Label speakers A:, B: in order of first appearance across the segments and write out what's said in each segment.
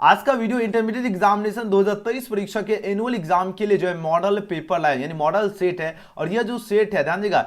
A: आज का video intermediate examination 2023 परीक्षा के एनुअल एग्जाम के लिए जो है मॉडल पेपर लाए यानी मॉडल सेट है। और यह जो सेट है ध्यान देगा,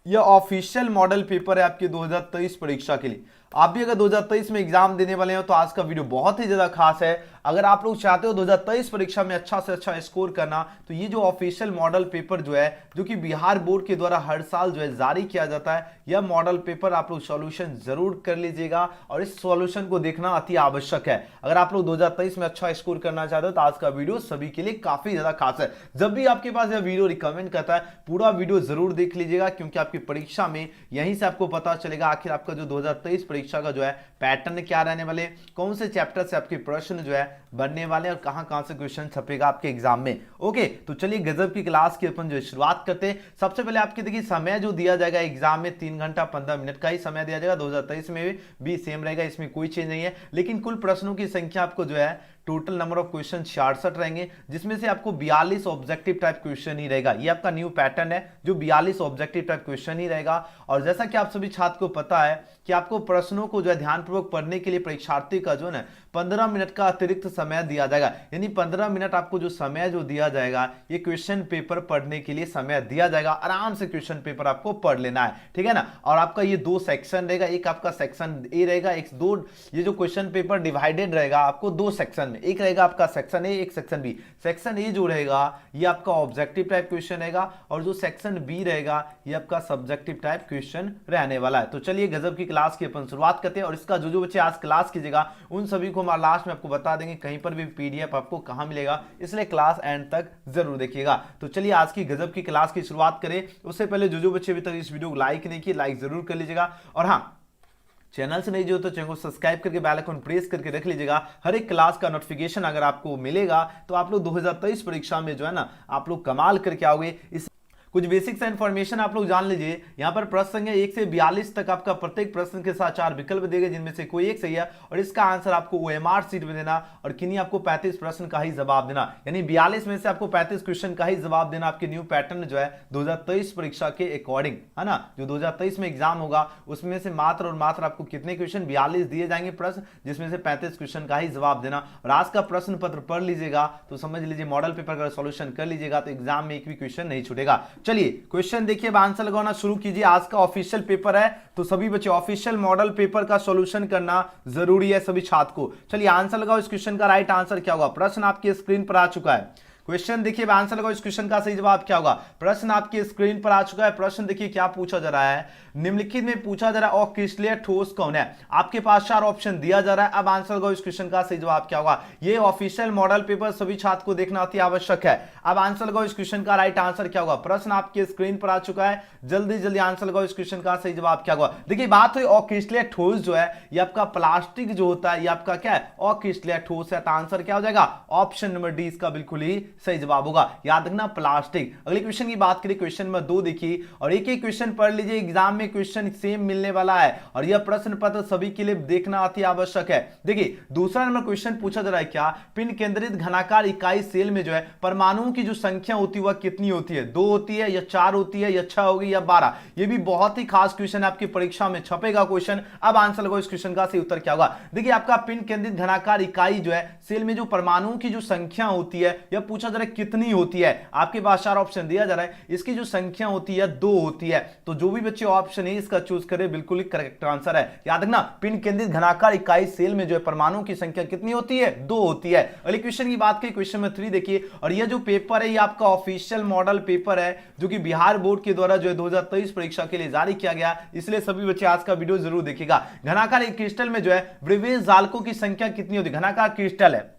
A: यह ऑफिशियल मॉडल पेपर है आपके 2023 परीक्षा के लिए। आप भी अगर 2023 में एग्जाम देने वाले हो तो आज का वीडियो बहुत ही ज्यादा खास है। अगर आप लोग चाहते हो 2023 परीक्षा में अच्छा से अच्छा स्कोर करना तो ये जो ऑफिशियल मॉडल पेपर जो है, जो कि बिहार बोर्ड के द्वारा हर साल जो है जारी किया जाता है, यह मॉडल पेपर आप लोग सॉल्यूशन जरूर कर लीजिएगा और इस सॉल्यूशन को देखना अति आवश्यक है। अगर आप लोग 2023 में अच्छा स्कोर करना चाहते हो तो आज का वीडियो सभी के लिए काफी ज्यादा खास है। जब भी आपके पास यह वीडियो रिकमेंड करता है पूरा वीडियो जरूर देख लीजिएगा, क्योंकि आपकी परीक्षा में यहीं से आपको पता चलेगा आखिर आपका जो 2023 परीक्षा का जो है पैटर्न क्या रहने वाले, कौन से चैप्टर से आपके प्रश्न जो है बनने वाले और कहां से क्वेश्चन छपेगा आपके एग्जाम में। ओके, तो चलिए गजब की क्लास की अपन जो शुरुआत करते हैं। सबसे पहले आपके देखिए समय जो दिया जाएगा एग्जाम में 3 घंटा 15 मिनट का ही समय दिया जाएगा। 2023 में भी सेम रहेगा, इसमें कोई चेंज नहीं है। लेकिन कुल प्रश्नों की संख्या आपको जो है टोटल नंबर ऑफ क्वेश्चन 66 रहेंगे, जिसमें से आपको 42 ऑब्जेक्टिव टाइप क्वेश्चन ही रहेगा। ये आपका न्यू पैटर्न है जो 42 ऑब्जेक्टिव टाइप क्वेश्चन ही रहेगा। और जैसा कि आप सभी छात्र को पता है कि आपको प्रश्नों को जो है ध्यानपूर्वक पढ़ने के लिए परीक्षार्थी का जो है 15 मिनट का अतिरिक्त समय दिया जाएगा। यानी 15 मिनट आपको जो समय जो दिया जाएगा ये क्वेश्चन पेपर पढ़ने के लिए समय दिया जाएगा। आराम से क्वेश्चन पेपर आपको पढ़ लेना है, ठीक है ना। और आपका ये 2 सेक्शन रहेगा, एक आपका सेक्शन ए रहेगा, एक दो ये जो क्वेश्चन पेपर डिवाइडेड रहेगा आपको 2 सेक्शन, एक रहेगा आपका सेक्शन ए, एक सेक्शन बी। सेक्शन ए जो रहेगा ये आपका ऑब्जेक्टिव टाइप क्वेश्चन रहेगा और जो सेक्शन बी रहेगा ये आपका सब्जेक्टिव टाइप क्वेश्चन रहने वाला है। तो चलिए गजब की क्लास की अपन शुरुआत करते हैं। और इसका जो बच्चे आज क्लास कीजिएगा उन सभी को हमारा लास्ट में आपको बता देंगे कहीं पर भी पीडीएफ आपको कहां मिलेगा, इसलिए क्लास एंड तक जरूर देखिएगा। तो चलिए आज की गजब की क्लास की शुरुआत करें। उससे पहले जो बच्चे अभी तक इस वीडियो को लाइक नहीं किए, लाइक जरूर कर लीजिएगा। और हाँ, चैनल से नहीं जो तो चैनल को सब्सक्राइब करके बेल आइकन प्रेस करके रख लीजिएगा। हर एक क्लास का नोटिफिकेशन अगर आपको मिलेगा तो आप लोग 2023 परीक्षा में जो है ना आप लोग कमाल करके आओगे। इस कुछ बेसिक सा इंफॉर्मेशन आप लोग जान लीजिए। यहां पर प्रश्न है 1 से 42 तक, आपका प्रत्येक प्रश्न के साथ 4 विकल्प देंगे जिनमें से कोई एक सही है और इसका आंसर आपको ओएमआर सीट में देना और किन्हीं आपको 35 प्रश्न का ही जवाब देना। यानी 42 में से आपको 35 क्वेश्चन का ही जवाब देना। आपके न्यू पैटर्न जो है 2023 परीक्षा के अकॉर्डिंग है ना, जो 2023 में एग्जाम होगा उसमें से मात्र और मात्र आपको कितने क्वेश्चन 42 दिए जाएंगे प्रश्न, जिसमें से 35 क्वेश्चन का ही जवाब देना। और आज का प्रश्न पत्र पढ़ लीजिएगा तो समझ लीजिए मॉडल पेपर का सॉल्यूशन कर लीजिएगा तो एग्जाम में एक भी क्वेश्चन नहीं छूटेगा। चलिए क्वेश्चन देखिए, आंसर लगाना शुरू कीजिए। आज का ऑफिशियल पेपर है तो सभी बच्चे ऑफिशियल मॉडल पेपर का सॉल्यूशन करना जरूरी है सभी छात्र को। चलिए आंसर लगाओ। इस क्वेश्चन का राइट आंसर क्या होगा? प्रश्न आपकी स्क्रीन पर आ चुका है। क्वेश्चन देखिए, आंसर लगाओ। इस क्वेश्चन का सही जवाब क्या होगा? प्रश्न आपकी स्क्रीन पर आ चुका है। प्रश्न देखिए क्या पूछा जा रहा है, निम्नलिखित में पूछा जा रहा है अक्रिस्टलीय ठोस कौन है। आपके पास 4 ऑप्शन दिया जा रहा है। अब आंसर लगाओ। इस क्वेश्चन का सही जवाब क्या होगा? ये ऑफिशियल मॉडल पेपर सभी छात्र को देखना अति आवश्यक है। अब आंसर लगाओ। इस क्वेश्चन का राइट आंसर क्या होगा? प्रश्न आपके स्क्रीन पर आ चुका है। जल्दी जल्दी आंसर लगाओ। इस क्वेश्चन का सही जवाब क्या होगा? देखिए बात हुई अक्रिस्टलीय ठोस जो है ये आपका प्लास्टिक जो होता है, ये आपका क्या है अक्रिस्टलीय ठोस है। तो आंसर क्या हो जाएगा? ऑप्शन नंबर डी इसका बिल्कुल ही सही जवाब होगा। याद रखना प्लास्टिक। अगले क्वेश्चन की बात करें, क्वेश्चन नंबर 2 देखिए और एक एक क्वेश्चन पढ़ लीजिए। एग्जाम में क्वेश्चन सेम मिलने वाला है और यह प्रश्न पत्र सभी के लिए देखना अति आवश्यक है। देखिए दूसरा नंबर क्वेश्चन पूछा जा रहा है क्या, पिंड केंद्रित घनाकार इकाई सेल में जो है परमाणुओं की जो संख्या होती है वह कितनी होती है? 2 होती है या 4 होती है या 6 होगी या 12? यह भी बहुत ही खास क्वेश्चन है, आपकी परीक्षा में छपेगा क्वेश्चन। अब आंसर लगाओ। इस क्वेश्चन का सही उत्तर क्या होगा? देखिए आपका पिंड केंद्रित घनाकार इकाई जो है सेल में जो परमाणुओं की जो संख्या होती है यह पूछा जा रहा है कितनी होती है। आपके पास 4 ऑप्शन दिया जा रहा है, इसकी जो संख्या होती है 2 होती है। तो जो भी बच्चे ऑप्शन है इसका चूज करे बिल्कुल ही करेक्ट आंसर है। याद रखना पिंड केंद्रित घनाकार इकाई सेल में जो है परमाणुओं की संख्या कितनी होती है? 2 होती है। अगले क्वेश्चन की बात करें, क्वेश्चन नंबर 3 देखिए और यह जो पेपर है ये आपका ऑफिशियल मॉडल पेपर है जो कि बिहार बोर्ड के द्वारा जो है 2023 परीक्षा के लिए जारी किया गया, इसलिए सभी बच्चे आज का वीडियो जरूर देखिएगा। घनाकार क्रिस्टल में जो है ब्रेवेज जालकों की संख्या कितनी होती है? घनाकार क्रिस्टल है,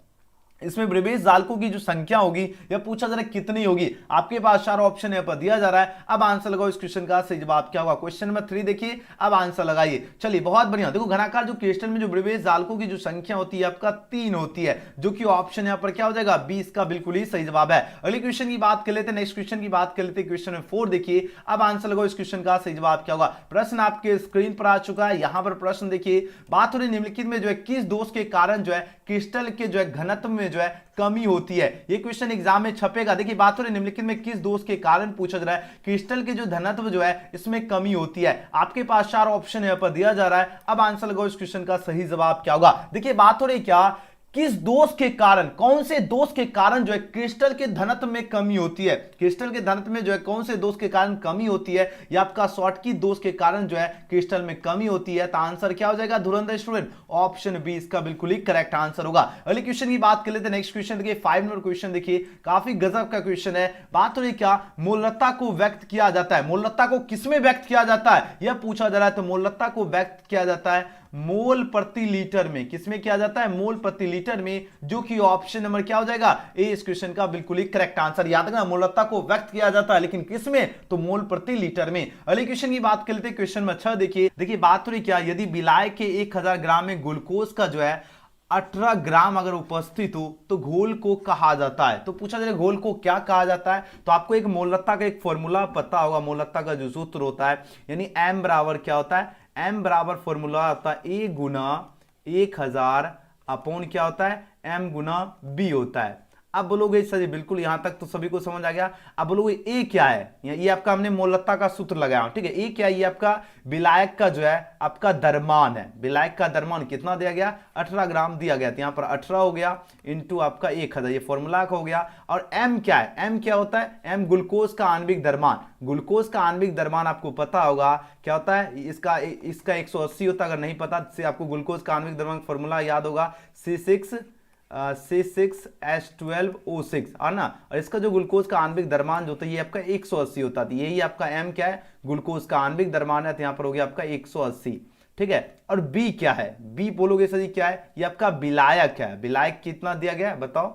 A: इसमें ब्रेवेज जालकों की जो संख्या होगी यह पूछा जा रहा है कितनी होगी। आपके पास 4 ऑप्शन यहां पर दिया जा रहा है। अब आंसर लगाओ। इस क्वेश्चन का सही जवाब क्या होगा? क्वेश्चन नंबर 3 देखिए, अब आंसर लगाइए। चलिए बहुत बढ़िया। देखो घनाकार जो क्रिस्टल में जो ब्रेवेज जालकों की जो संख्या होती है आपका 3 होती है, जो कि ऑप्शन यहां पर क्या हो जाएगा? 20 का बिल्कुल ही सही जवाब है। अगले क्वेश्चन की बात कर लेते हैं, नेक्स्ट क्वेश्चन की बात कर लेते हैं। क्वेश्चन नंबर 4 देखिए, अब आंसर लगाओ। इस क्वेश्चन का सही जवाब क्या होगा? प्रश्न आपके स्क्रीन पर आ चुका है। यहां पर प्रश्न देखिए, बात हो रही निम्नलिखित में जो है किस दोष के कारण जो है क्रिस्टल के जो है घनत्व में जो है कमी होती है। ये क्वेश्चन एग्जाम में छपेगा। देखिए बात हो रही निम्नलिखित में किस दोष के कारण पूछा जा रहा है क्रिस्टल के जो घनत्व जो है इसमें कमी होती है। आपके पास 4 ऑप्शन यहां पर दिया जा रहा है। अब आंसर लगाओ। इस क्वेश्चन का सही जवाब क्या होगा? देखिए बात हो रही क्या किस दोष के कारण, कौन से दोष के कारण जो है क्रिस्टल के घनत्व में कमी होती है, क्रिस्टल के घनत्व में जो है कौन से दोष के कारण कमी होती है, या आपका शॉर्टकी दोष के कारण जो है क्रिस्टल में कमी होती है। तो आंसर क्या हो जाएगा धुरंधर स्टूडेंट, ऑप्शन बी इसका बिल्कुल ही करेक्ट आंसर होगा। अगले क्वेश्चन की बात कर लेते हैं। नेक्स्ट क्वेश्चन देखिए 5 नंबर क्वेश्चन देखिए, काफी गजब का क्वेश्चन है। बात हो रही क्या, मोलरता को व्यक्त किया जाता है, मोलरता को किसमें व्यक्त किया जाता है यह पूछा जा रहा है। तो मोलरता को व्यक्त किया जाता है मोल प्रति लीटर में, किसमें किया जाता है, मोल प्रति लीटर में, जो कि ऑप्शन नंबर क्या हो जाएगा ए इस क्वेश्चन का बिल्कुल ही करेक्ट आंसर। याद रखना मोलरता को व्यक्त किया जाता है लेकिन किसमें, तो मोल प्रति लीटर में। अगले क्वेश्चन की बात कर लेते हैं, क्वेश्चन नंबर 6 देखिए बात हो रही क्या, यदि बिलाय के 1000 ग्राम में ग्लूकोज का जो है 18 ग्राम अगर उपस्थित हो तो घोल को कहा जाता है। तो पूछा जाए घोल को क्या कहा जाता है, तो आपको एक मोलरता का एक फॉर्मूला पता होगा, मोलरता का जो सूत्र होता है यानी एम बराबर क्या होता है, एम बराबर फॉर्मूला होता है ए गुना 1000 अपॉन क्या होता है, एम गुना बी होता है। अब बोलोगे सर जी बिल्कुल यहां तक तो सभी को समझ आ गया। अब बोलोगे ए क्या है, ये आपका हमने मोलरता का सूत्र लगाया, ठीक है। ए क्या है, ये आपका विलायक का जो है आपका द्रव्यमान है, विलायक का द्रव्यमान कितना दिया गया 18 ग्राम दिया गया, तो यहां पर 18 हो गया इंटू आपका 1000, ये फॉर्मूला हो गया। और एम क्या है, एम क्या होता है, एम ग्लूकोज का आणविक द्रव्यमान, ग्लूकोज का आणविक द्रव्यमान आपको पता होगा क्या होता है, इसका 180 होता है, अगर नहीं पता तो आपको ग्लूकोज का आणविक द्रव्यमान फॉर्मूला याद होगा C6H12O6 है ना। और इसका जो ग्लूकोज का आणविक द्रव्यमान जो होता है ये आपका 180 होता है, यही आपका M क्या है, ग्लूकोज का आणविक द्रव्यमान है, तो यहां पर हो गया आपका 180, ठीक है। और B क्या है, B बोलोगे सर जी क्या है, ये आपका विलायक है, विलायक कितना दिया गया है बताओ,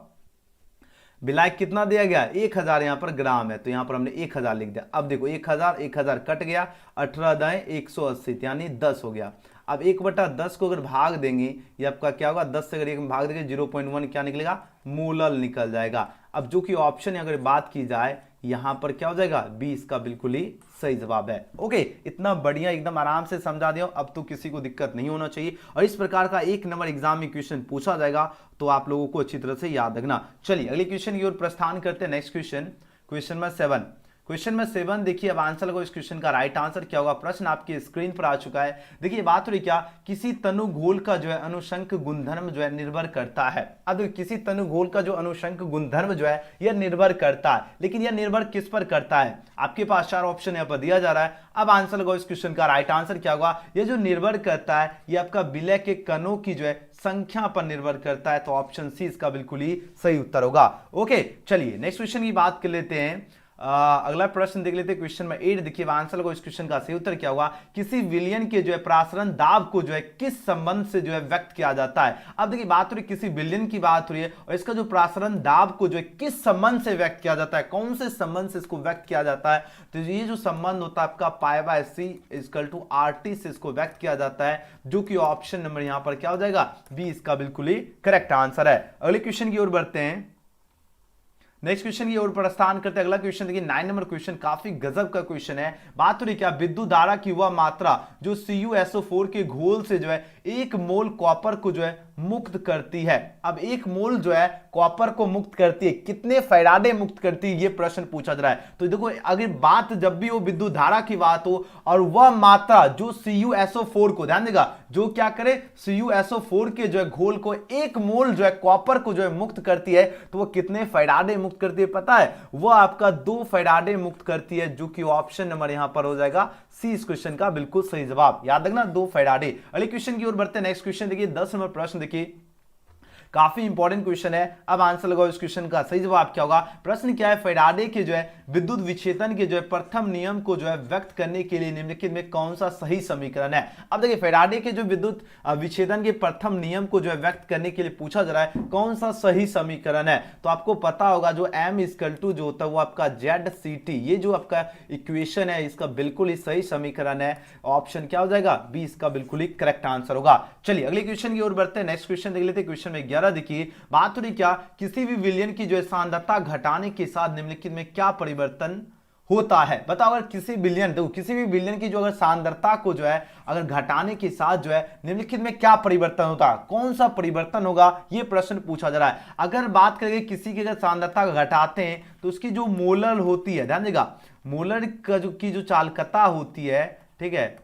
A: विलायक कितना दिया गया 1000 यहां पर ग्राम है, तो यहां पर हमने 1000 लिख दिया। अब देखो 1000 कट गया, 18 दाएं 180 यानी 10 हो गया। अब 1/10 को अगर भाग देंगे ये आपका क्या होगा, 10 से अगर 1 में भाग देंगे 0.1 क्या निकलेगा, मोलल निकल जाएगा। अब जो कि ऑप्शन अगर बात की जाए यहां पर क्या हो जाएगा, 20 का बिल्कुल ही सही जवाब है। ओके, इतना बढ़िया एकदम आराम से समझा दिया, अब तो किसी को दिक्कत नहीं होना चाहिए। और इस प्रकार का 1 नंबर एग्जाम में क्वेश्चन पूछा जाएगा तो आप लोगों को अच्छी तरह से याद रखना। चलिए अगले क्वेश्चन की ओर प्रस्थान करते हैं। Next question number 7, question number 7 देखिए, अब आंसर लगो इस क्वेश्चन का राइट आंसर क्या होगा। प्रश्न आपकी स्क्रीन पर आ चुका है। देखिए बात हो रही क्या, किसी तनु घोल का जो है अनुशंक गुणधर्म जो है निर्भर करता है। अब देखिए किसी तनु घोल का जो अनुशंक गुणधर्म जो है यह निर्भर करता है, लेकिन यह निर्भर किस पर करता है, आपके पास 4 ऑप्शन यहाँ पर दिया जा रहा है। अब आंसर लगो इस क्वेश्चन का राइट आंसर क्या होगा, यह जो निर्भर करता है ये आपका विलय के कणों की जो है संख्या पर निर्भर करता है, तो ऑप्शन सी इसका बिल्कुल ही सही उत्तर होगा। ओके चलिए नेक्स्ट क्वेश्चन की बात कर लेते हैं। अगला प्रश्न देख लेते हैं, क्वेश्चन नंबर 8 देखिए, आंसर लगो इस क्वेश्चन का सही उत्तर क्या होगा, किसी विलयन के जो है प्रासरण दाब को जो है किस संबंध से जो है व्यक्त किया जाता है। अब देखिए बात हो रही किसी विलयन की बात हो रही है और इसका जो प्रासरण दाब को जो है किस संबंध से व्यक्त किया जाता है, कौन से संबंध से इसको व्यक्त किया जाता है। तो ये जो संबंध होता है आपका π/c = RT से इसको व्यक्त किया जाता है, जो कि ऑप्शन नंबर यहां पर क्या हो जाएगा, बी इसका बिल्कुल ही करेक्ट आंसर है। अगले क्वेश्चन की ओर बढ़ते हैं। नेक्स्ट क्वेश्चन की ओर प्रस्थान करते हैं। अगला क्वेश्चन देखिए 9 नंबर क्वेश्चन, काफी गजब का क्वेश्चन है। बात हो रही क्या, विद्युत धारा की वह मात्रा जो CuSO4 के घोल से जो है 1 मोल कॉपर को जो है मुक्त करती है। अब 1 मोल जो है कॉपर को मुक्त करती है, कितने फैराडे मुक्त करती है, ये प्रश्न पूछा जा रहा है। तो देखो अगर बात जब भी हो विद्युत धारा की बात हो और वह मात्रा जो CuSO4 को, ध्यान देगा, जो क्या करे CuSO4 के जो है घोल को 1 मोल जो है कॉपर को जो है मुक्त करती है, तो वो कितने फैराडे मुक्त करती है पता है, वो आपका 2 फैराडे मुक्त करती है, जो कि ऑप्शन नंबर यहां पर हो जाएगा सी इस क्वेश्चन का बिल्कुल सही जवाब। याद रखना 2 फैराडे। अगले क्वेश्चन की ओर बढ़ते हैं। नेक्स्ट क्वेश्चन देखिए 10 नंबर प्रश्न देखिए, काफी इंपॉर्टेंट क्वेश्चन है। अब आंसर लगाओ इस क्वेश्चन का सही जवाब क्या होगा। प्रश्न क्या है, फैराडे के जो है विद्युत विच्छेदन के जो है प्रथम नियम को जो है व्यक्त करने के लिए निम्नलिखित में कौन सा सही समीकरण है। अब देखिए फैराडे के जो विद्युत विच्छेदन के प्रथम नियम को जो है व्यक्त करने के लिए पूछा जा रहा है, कौन सा सही समीकरण है। तो आपको पता होगा जो M = जो होता है वो आपका ZCT, ये जो आपका इक्वेशन है इसका बिल्कुल ही सही समीकरण है। ऑप्शन क्या हो जाएगा, बी इसका बिल्कुल ही करेक्ट आंसर होगा। चलिए अगले क्वेश्चन की ओर बढ़ते हैं। नेक्स्ट क्वेश्चन देख लेते हैं, क्वेश्चन में 11 देखिए, बात हो रही क्या, किसी भी विलयन की जो है सांद्रता घटाने के साथ निम्नलिखित में क्या परिवर्तन होता है। बताओ अगर किसी विलयन, देखो किसी भी विलयन की जो अगर सांद्रता को जो है अगर घटाने के साथ जो है निम्नलिखित में क्या परिवर्तन होता है, कौन सा परिवर्तन होगा, ये प्रश्न पूछा जा रहा है। अगर बात करेंगे किसी की अगर सांद्रता घटाते हैं तो उसकी जो मोलर होती है, ध्यान देगा, मोलर की जो चालकता होती है, ठीक है,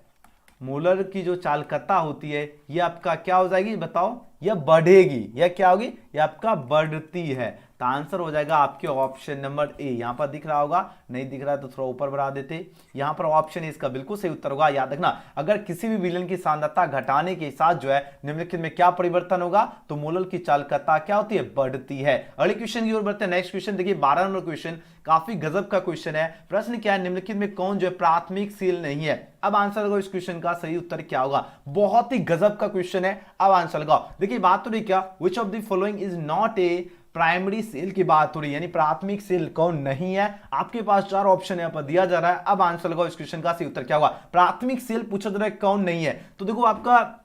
A: मोलर की जो चालकता होती है ये आपका क्या हो जाएगी बताओ, या बढ़ेगी, या क्या होगी, ये आपका बढ़ती है। तो आंसर हो जाएगा आपके ऑप्शन नंबर ए। यहां पर दिख रहा होगा, नहीं दिख रहा है तो थोड़ा ऊपर बढ़ा देते। यहां पर ऑप्शन ए इसका बिल्कुल सही उत्तर होगा। याद रखना, अगर किसी भी विलयन की सांद्रता घटाने के साथ जो है निम्नलिखित में क्या परिवर्तन होगा, तो मोलर की चालकता क्या होती है, बढ़ती है। अगले क्वेश्चन की ओर बढ़ते हैं। नेक्स्ट क्वेश्चन देखिए 12 नंबर क्वेश्चन, काफी गजब का क्वेश्चन है। प्रश्न क्या है, निम्नलिखित में कौन जो है प्राथमिकशील नहीं है। अब आंसर लगाओ इस क्वेश्चन का सही उत्तर क्या होगा। बहुत ही गजब का क्वेश्चन है। अब आंसर लगाओ। देखिए बात तो नहीं क्या, which of the following is not a primary cell की बात हो रही है, यानी प्राथमिक सेल कौन नहीं है। आपके पास 4 ऑप्शन यहां पर दिया जा रहा है। अब आंसर लगाओ इस क्वेश्चन का सही उत्तर क्या होगा। प्राथमिक सेल पूछा जा रहा है कौन नहीं है, तो देखो आपका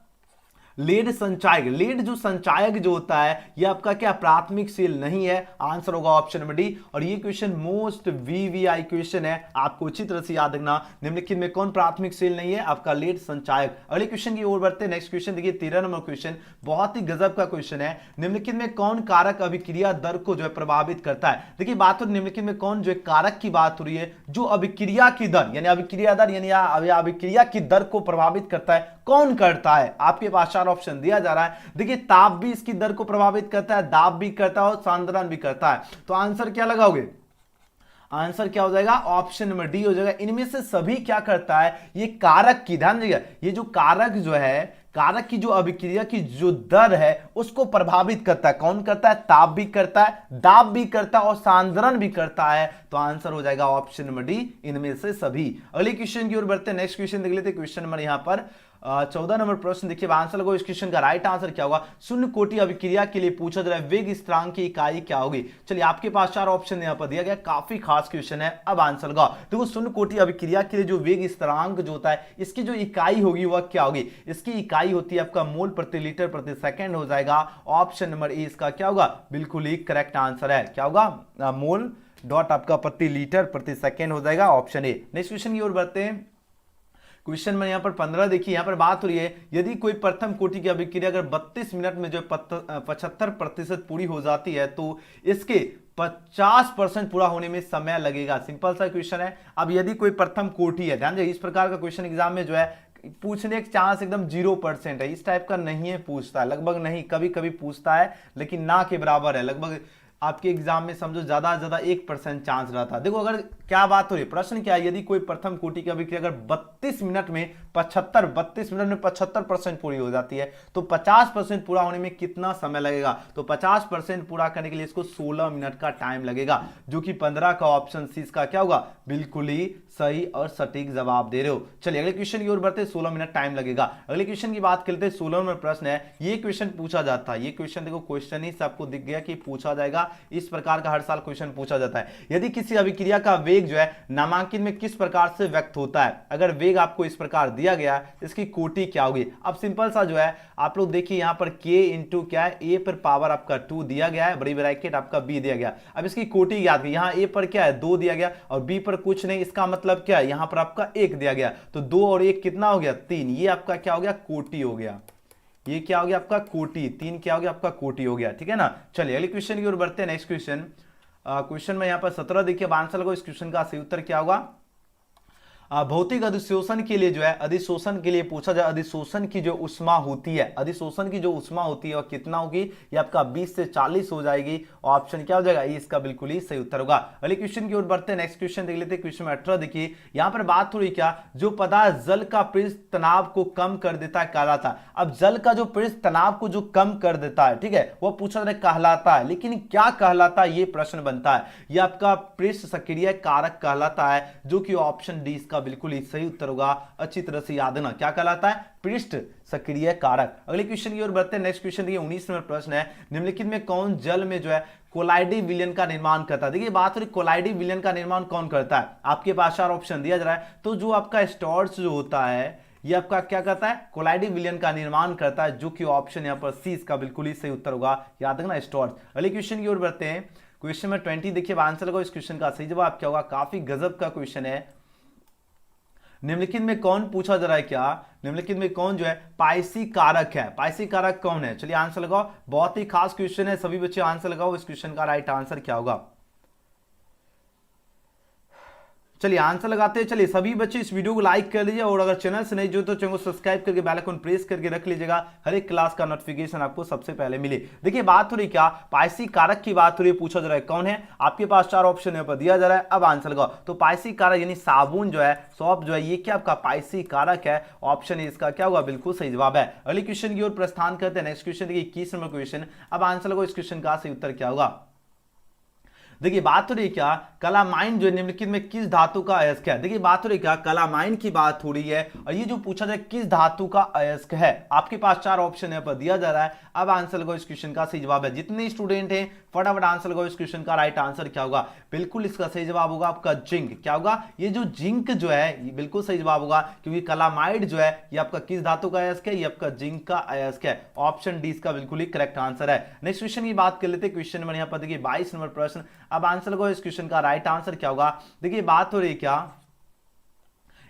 A: लेड संचायक, लेड जो संचायक जो होता है ये आपका क्या प्राथमिक सेल नहीं है। आंसर होगा ऑप्शन नंबर डी। और ये क्वेश्चन मोस्ट वीवीआई क्वेश्चन है, आपको अच्छी तरह से याद रखना। निम्नलिखित में कौन प्राथमिक सेल नहीं है, आपका लेड संचायक। अगले क्वेश्चन की ओर बढ़ते हैं। नेक्स्ट क्वेश्चन देखिए 13 नंबर क्वेश्चन, बहुत ही गजब का क्वेश्चन है। निम्नलिखित में कौन कारक अभिक्रिया दर को जो है प्रभावित करता है। देखिए बात हो निम्नलिखित में कौन जो है कारक की बात हो रही है, जो अभिक्रिया की दर यानी अभिक्रिया दर यानी अभिक्रिया की दर को प्रभावित करता है, कौन करता है। आपके पास 4 ऑप्शन दिया जा रहा है। देखिए ताप भी इसकी दर को प्रभावित करता है, दाब भी करता है और सांद्रण भी करता है। तो आंसर क्या लगाओगे, आंसर क्या हो जाएगा, ऑप्शन नंबर डी हो जाएगा। इनमें से सभी क्या करता है, ये कारक की, ध्यान दीजिएगा, ये जो कारक जो है, कारक की जो अभिक्रिया की जो दर है उसको प्रभावित करता है। कौन करता है, ताप भी करता है, दाब भी करता है और सांद्रण भी करता है। तो आंसर हो जाएगा ऑप्शन नंबर डी, इनमें से सभी। अगले क्वेश्चन की ओर बढ़ते हैं। नेक्स्ट क्वेश्चन देख लेते हैं। क्वेश्चन नंबर यहां पर 14 नंबर प्रश्न देखिए। आंसर लगो इस क्वेश्चन का राइट आंसर क्या होगा। शून्य कोटि अभिक्रिया के लिए पूछा जा रहा है वेग स्थिरांक की इकाई क्या होगी। चलिए आपके पास 4 ऑप्शन यहां पर दिया गया, काफी खास क्वेश्चन है। अब आंसर लगाओ। देखो शून्य कोटि अभिक्रिया के लिए जो वेग स्थिरांक जो होता है इसकी जो इकाई होगी वह क्या होगी। इसकी इकाई होती है आपका मोल प्रति लीटर प्रति सेकंड हो जाएगा। ऑप्शन नंबर ए इसका क्या होगा, बिल्कुल ही करेक्ट आंसर है। क्या होगा, मोल डॉट आपका प्रति लीटर प्रति सेकंड हो जाएगा, ऑप्शन ए। नेक्स्ट क्वेश्चन की ओर बढ़ते हैं। क्वेश्चन में यहां पर 15 देखिए, यहां पर बात हो रही है यदि कोई प्रथम कोटि की अभिक्रिया अगर 32 मिनट में जो 75% पूरी हो जाती है तो इसके 50% पूरा होने में समय लगेगा। सिंपल सा क्वेश्चन है। अब यदि कोई प्रथम कोटि है, ध्यान दीजिए इस प्रकार का क्वेश्चन एग्जाम में जो है पूछने का चांस एकदम 0% है। इस टाइप का नहीं है, पूछता है लगभग नहीं, कभी कभी पूछता है लेकिन ना के बराबर है। लगभग आपके एग्जाम में समझो ज्यादा से ज्यादा 1% चांस रहता है। देखो अगर क्या बात हो रही है, प्रश्न क्या है, यदि कोई प्रथम कोटि की अभिक्रिया अगर 32 मिनट में 75% पूरी हो जाती है तो 50% पूरा होने में कितना समय लगेगा। तो 50% पूरा करने के लिए इसको 16 मिनट का टाइम लगेगा, जो कि 15 का ऑप्शन सी इसका क्या होगा, बिल्कुल ही सही और सटीक जवाब दे रहे हो। चलिए अगले क्वेश्चन की ओर बढ़ते। 16 मिनट टाइम लगेगा। अगले क्वेश्चन की बात करते हैं। 16 नंबर प्रश्न है, ये क्वेश्चन पूछा जाता है। ये क्वेश्चन देखो क्वेश्चन ही सबको दिख गया कि पूछा जाएगा, इस प्रकार का हर साल क्वेश्चन पूछा जाता है। यदि किसी अभिक्रिया का वेग जो है नामांकित में किस प्रकार से व्यक्त होता है। अगर वेग आपको इस प्रकार दिया गया इसकी कोटि क्या होगी। अब सिंपल सा जो है आप लोग देखिए यहां पर k इंटू क्या है, a पर पावर आपका 2 दिया गया है, बड़ी ब्रैकेट आपका b दिया गया। अब इसकी कोटि याद कीजिए, यहां a पर क्या है 2 दिया गया और b पर कुछ नहीं, इसका मतलब क्या है यहां पर आपका 1 दिया गया। तो 2 और 1 कितना हो गया, 3। ये आपका क्या हो गया, कोटि हो गया। ये क्या हो गया आपका कोटि, 3 क्या हो गया आपका कोटि हो गया। ठीक है ना। चलिए अगले क्वेश्चन की ओर बढ़ते हैं। नेक्स्ट क्वेश्चन, क्वेश्चन में यहां पर 17 देखिए। आंसर लगो इस क्वेश्चन का सही उत्तर क्या होगा। भौतिक अधिशोषण के लिए जो है, अधिशोषण के लिए पूछा जाए, अधिशोषण की जो उष्मा होती है, अधिशोषण की जो उष्मा होती है वह कितना होगी, ये आपका 20 से 40 हो जाएगी। ऑप्शन क्या हो जाएगा, ये इसका बिल्कुल ही सही उत्तर होगा। अगले क्वेश्चन की ओर बढ़ते हैं। नेक्स्ट क्वेश्चन देख लेते हैं। क्वेश्चन में 18 देखिए, यहां पर बात हो रही क्या, जो पदार्थ जल का पृष्ठ तनाव को कम कर देता है कहलाता है। अब जल का जो पृष्ठ तनाव को जो कम कर देता है, ठीक है, वह पूछा जा रहा है कहलाता है, लेकिन क्या कहलाता है ये प्रश्न बनता है। ये आपका पृष्ठ सक्रिय कारक कहलाता है, जो कि ऑप्शन डी इसका बिल्कुल ही सही उत्तर होगा। अच्छी तरह से याद रखना क्या कहलाता है, पृष्ठ सक्रिय कारक। अगले क्वेश्चन की ओर बढ़ते हैं। नेक्स्ट क्वेश्चन देखिए 19 नंबर प्रश्न है, निम्नलिखित में कौन जल में जो है कोलाइडी विलयन का निर्माण करता है। देखिए बात हो रही कोलाइडी विलयन का निर्माण कौन करता है। आपके पास 4 ऑप्शन दिया जा रहा है। तो जो आपका स्टोर्स जो होता है ये आपका क्या करता है, कोलाइडी विलयन का निर्माण करता है, जो कि ऑप्शन यहां पर सी इसका बिल्कुल ही सही उत्तर होगा। याद रखना स्टोर्स। अगले क्वेश्चन की ओर बढ़ते हैं। क्वेश्चन में 20 देखिए। आंसर लगाओ इस क्वेश्चन का सही जवाब क्या होगा। काफी गजब का क्वेश्चन है। निम्नलिखित में कौन पूछा जा रहा है, क्या निम्नलिखित में कौन जो है पाइसी कारक है। पाइसी कारक कौन है, चलिए आंसर लगाओ। बहुत ही खास क्वेश्चन है, सभी बच्चे आंसर लगाओ। इस क्वेश्चन का राइट आंसर क्या होगा। चलिए आंसर लगाते हैं। चलिए सभी बच्चे इस वीडियो को लाइक कर लीजिए और अगर चैनल से नहीं जो तो चैनल को सब्सक्राइब करके बेल आइकन प्रेस करके रख लीजिएगा, हर एक क्लास का नोटिफिकेशन आपको सबसे पहले मिले। देखिए बात हो रही क्या, पायसी कारक की बात हो रही है, पूछा जा रहा है कौन है। आपके पास 4 ऑप्शन यहाँ पर दिया जा रहा है, अब आंसर लगाओ। तो पायसी कारक यानी साबुन जो है, सॉप जो है, ये क्या आपका पायसी कारक है। ऑप्शन इसका क्या होगा, बिल्कुल सही जवाब है। अगले क्वेश्चन की ओर प्रस्थान करते हैं। नेक्स्ट क्वेश्चन देखिए 21 नंबर क्वेश्चन। अब आंसर लगाओ, इस क्वेश्चन का सही उत्तर क्या होगा। देखिए बात हो रही है क्या, कलामाइन जो निम्नलिखित में किस धातु का अयस्क है। देखिए बात हो रही है क्या, कलामाइन की बात हो रही है और ये जो पूछा जाए किस धातु का अयस्क है। आपके पास 4 ऑप्शन यहाँ पर दिया जा रहा है। अब आंसर लगाओ, इस क्वेश्चन का सही जवाब है। जितने स्टूडेंट हैं फटाफट आंसर लगाओ, इस क्वेश्चन का राइट आंसर क्या होगा। बिल्कुल इसका सही जवाब होगा आपका जिंक। क्या होगा, ये जो जिंक जो है ये बिल्कुल सही जवाब होगा, क्योंकि कलामाइड जो है ये आपका किस धातु का अयस्क है, ये आपका जिंक का अयस्क है। ऑप्शन डी इसका बिल्कुल ही करेक्ट आंसर है। नेक्स्ट क्वेश्चन की बात कर लेते हैं। क्वेश्चन नंबर यहाँ पर देखिए 22 नंबर प्रश्न। अब आंसर लगाओ, इस क्वेश्चन का राइट आंसर क्या होगा। देखिए बात हो रही है क्या,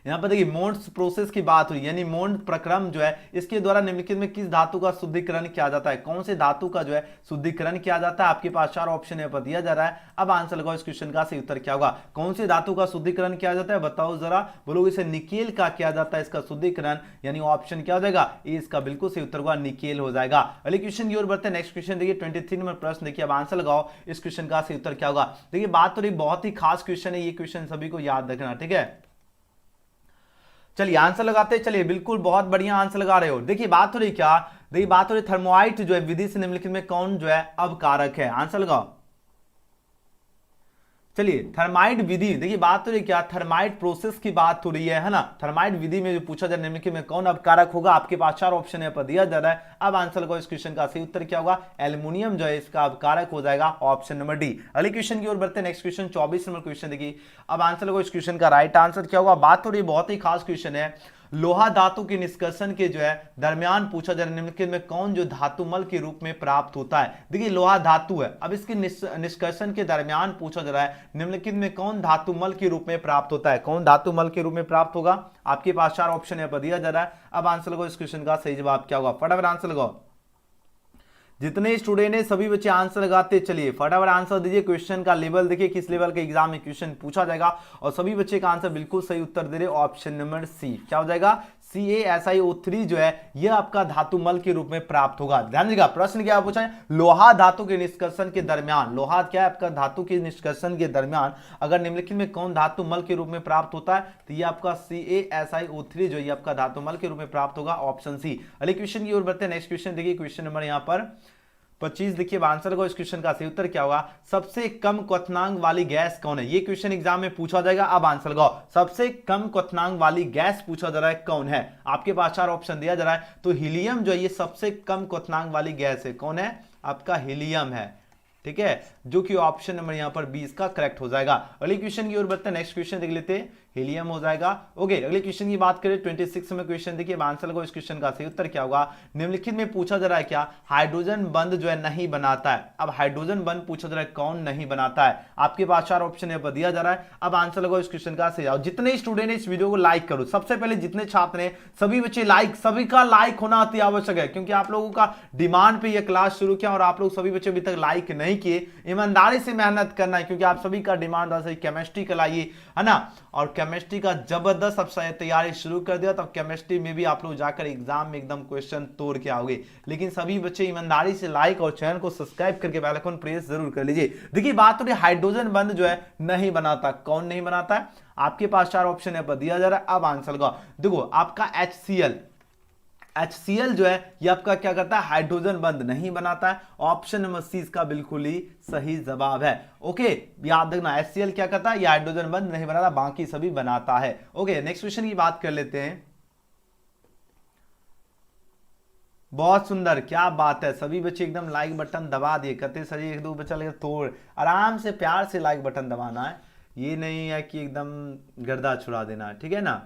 A: यहां पर देखिए मोन्ड्स प्रोसेस की बात हुई, यानी मोन्ड प्रक्रम जो है इसके द्वारा निम्नलिखित में किस धातु का शुद्धिकरण किया जाता है। कौन से धातु का जो है शुद्धिकरण किया जाता है। आपके पास 4 ऑप्शन यहाँ पर दिया जा रहा है। अब आंसर लगाओ, इस क्वेश्चन का सही उत्तर क्या होगा। कौन से धातु का शुद्धिकरण किया जाता है बताओ जरा। बोलोगे इसे निकेल का किया जाता है इसका शुद्धिकरण, यानी ऑप्शन क्या हो जाएगा, ये इसका बिल्कुल सही उत्तर होगा, निकेल हो जाएगा। अगले क्वेश्चन की ओर बढ़ते हैं। नेक्स्ट क्वेश्चन देखिए 23 नंबर प्रश्न। देखिए अब आंसर लगाओ, इस क्वेश्चन का सही उत्तर क्या होगा। देखिए बात तो बहुत ही खास क्वेश्चन है, ये क्वेश्चन सभी को याद रखना, ठीक है। चलिए आंसर लगाते हैं। चलिए बिल्कुल बहुत बढ़िया आंसर लगा रहे हो। देखिए बात हो रही क्या, देखिए बात हो रही थर्मोइट जो है विधि से निम्नलिखित में कौन जो है अवकारक है। आंसर लगाओ। चलिए थर्माइट विधि, देखिए बात हो रही क्या, थर्माइट प्रोसेस की बात हो रही है ना। थर्माइट विधि में जो पूछा जा रहा है निम्नलिखित में कौन अपकारक होगा। आपके पास 4 ऑप्शन यहाँ पर दिया जा रहा है। अब आंसर लगाओ, इस क्वेश्चन का सही उत्तर क्या होगा। एल्युमिनियम जो है इसका अपकारक हो जाएगा, ऑप्शन नंबर डी। अगले क्वेश्चन की ओर बढ़ते हैं। नेक्स्ट क्वेश्चन 24 नंबर क्वेश्चन देखिए। अब आंसर लगाओ, इस क्वेश्चन का राइट आंसर क्या होगा। बात हो रही बहुत ही खास क्वेश्चन है, लोहा धातु के निष्कर्षण के जो है दरमियान पूछा जा रहा है निम्नलिखित में कौन जो धातुमल के रूप में प्राप्त होता है। देखिए लोहा धातु है, अब इसके निष्कर्षण के दरमियान पूछा जा रहा है निम्नलिखित में कौन धातुमल के रूप में प्राप्त होता है। कौन धातुमल के रूप में प्राप्त होगा। आपके पास 4 ऑप्शन यहाँ पर दिया जा रहा है। अब आंसर लगाओ, इस क्वेश्चन का सही जवाब क्या होगा। फटाफट आंसर लगाओ, जितने स्टूडेंट है सभी बच्चे आंसर लगाते चलिए, फटाफट आंसर दीजिए। क्वेश्चन का लेवल देखिए किस लेवल के एग्जाम में क्वेश्चन पूछा जाएगा और सभी बच्चे का आंसर बिल्कुल सही उत्तर दे रहे। ऑप्शन नंबर सी क्या हो जाएगा, CaSiO3 जो है यह आपका धातुमल के रूप में प्राप्त होगा। ध्यान दीजिएगा प्रश्न क्या पूछा है, लोहा धातु के निष्कर्षण के दरमियान, लोहा क्या है आपका धातु के निष्कर्षण के दरमियान अगर निम्नलिखित में कौन धातुमल के रूप में प्राप्त होता है तो ये आपका CaSiO3 जो ये आपका धातुमल के रूप में प्राप्त होगा, ऑप्शन सी। अगले क्वेश्चन की ओर बढ़ते हैं। नेक्स्ट क्वेश्चन देखिए क्वेश्चन नंबर यहाँ पर 25। देखिए आंसर को, इस क्वेश्चन का सही उत्तर क्या होगा। सबसे कम क्वथनांक वाली गैस कौन है, ये क्वेश्चन एग्जाम में पूछा जाएगा। अब आंसर लगाओ, सबसे कम क्वथनांक वाली गैस पूछा जा रहा है कौन है। आपके पास 4 ऑप्शन दिया जा रहा है, तो हीलियम जो है ये सबसे कम क्वथनांक वाली गैस है। कौन है, आपका हीलियम है, ठीक है, जो कि ऑप्शन नंबर यहां पर 20 का करेक्ट हो जाएगा। अगले क्वेश्चन की ओर बढ़ते हैं। नेक्स्ट क्वेश्चन देख लेते हैं, हीलियम हो जाएगा। ओके अगले क्वेश्चन की बात करें 26 में क्वेश्चन देखिए, आंसर लगाओ, इस क्वेश्चन का सही उत्तर क्या होगा। निम्नलिखित में पूछा जा रहा है क्या, हाइड्रोजन बंध जो है नहीं बनाता है। अब हाइड्रोजन बंध पूछा जा रहा है कौन नहीं बनाता है। आपके पास 4 ऑप्शन यहाँ पर दिया जा रहा है। अब आंसर लगाओ, इस क्वेश्चन का सही। जितने स्टूडेंट इस वीडियो को लाइक करो, सबसे पहले जितने छात्र हैं सभी बच्चे लाइक, सभी का लाइक होना अति आवश्यक है, क्योंकि आप लोगों का डिमांड पे यह क्लास शुरू किया और आप लोग सभी बच्चे अभी तक लाइक नहीं किए। ईमानदारी से मेहनत करना है, क्योंकि आप सभी का डिमांड था केमिस्ट्री का लाइए, है ना, और केमिस्ट्री का जबरदस्त अब तैयारी शुरू कर दिया, तब केमिस्ट्री में भी आप लोग जाकर एग्जाम में एकदम क्वेश्चन तोड़ के आओगे। लेकिन सभी बच्चे ईमानदारी से लाइक और चैनल को सब्सक्राइब करके बेल आइकन प्रेस जरूर कर लीजिए। देखिए बात हो रही हाइड्रोजन बंध जो है नहीं बनाता, कौन नहीं बनाता है। आपके पास 4 ऑप्शन यहाँ पर दिया जा रहा है। अब आंसर लगाओ, देखो आपका HCl जो है ये आपका क्या करता है, हाइड्रोजन बंध नहीं बनाता है। ऑप्शन नंबर सी इसका बिल्कुल ही सही जवाब है। ओके याद रखना, HCl क्या करता है, ये हाइड्रोजन बंध नहीं बनाता, बाकी सभी बनाता है। ओके नेक्स्ट क्वेश्चन की बात कर लेते हैं। बहुत सुंदर, क्या बात है, सभी बच्चे एकदम लाइक बटन दबा दिए। कहते सर एक दो बच्चा लगे तोड़, आराम से प्यार से लाइक बटन दबाना है, ये नहीं है कि एकदम गर्दा छुड़ा देना है, ठीक है ना।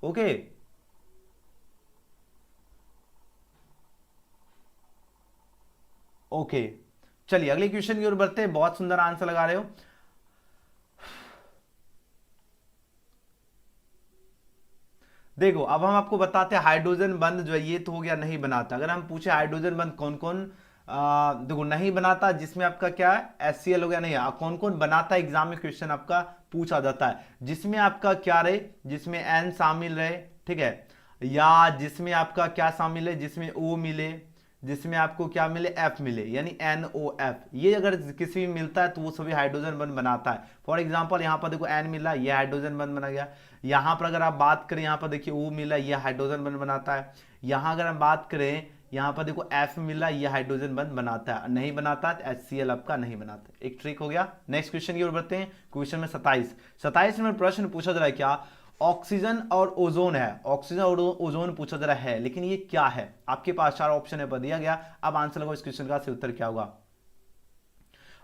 A: ओके ओके चलिए अगले क्वेश्चन की ओर बढ़ते हैं। बहुत सुंदर आंसर लगा रहे हो। देखो अब हम आपको बताते हैं हाइड्रोजन बंध जो है ये तो हो गया नहीं बनाता। अगर हम पूछे हाइड्रोजन बंध कौन कौन देखो नहीं बनाता, जिसमें आपका क्या है HCl हो गया, नहीं कौन कौन बनाता है एग्जाम में क्वेश्चन आपका पूछा जाता है, जिसमें आपका क्या रहे, जिसमें N शामिल रहे, ठीक है, या जिसमें आपका क्या शामिल है, जिसमें O मिले, जिसमें आपको क्या मिले F मिले, यानी NOF, ये अगर किसी भी मिलता है तो वो सभी हाइड्रोजन बंध बनाता है। फॉर एग्जांपल यहाँ पर देखो N मिला, ये हाइड्रोजन बंध बना गया। यहाँ पर अगर आप बात करें, यहाँ पर देखिए O मिला, ये हाइड्रोजन बंध बनाता है। यहाँ अगर हम बात करें, यहाँ पर देखो F मिला, ये हाइड्रोजन बंध बनाता है, नहीं बनाता है HCl आपका नहीं बनाता। एक ट्रिक हो गया। नेक्स्ट क्वेश्चन की ओर बढ़ते हैं। क्वेश्चन में 27 नंबर प्रश्न पूछा जा रहा है, क्या ऑक्सीजन और ओजोन है, ऑक्सीजन और ओजोन पूछा जा रहा है, लेकिन ये क्या है। आपके पास 4 ऑप्शन है, दिया गया। अब आंसर लगाओ इस क्वेश्चन का, उत्तर क्या होगा।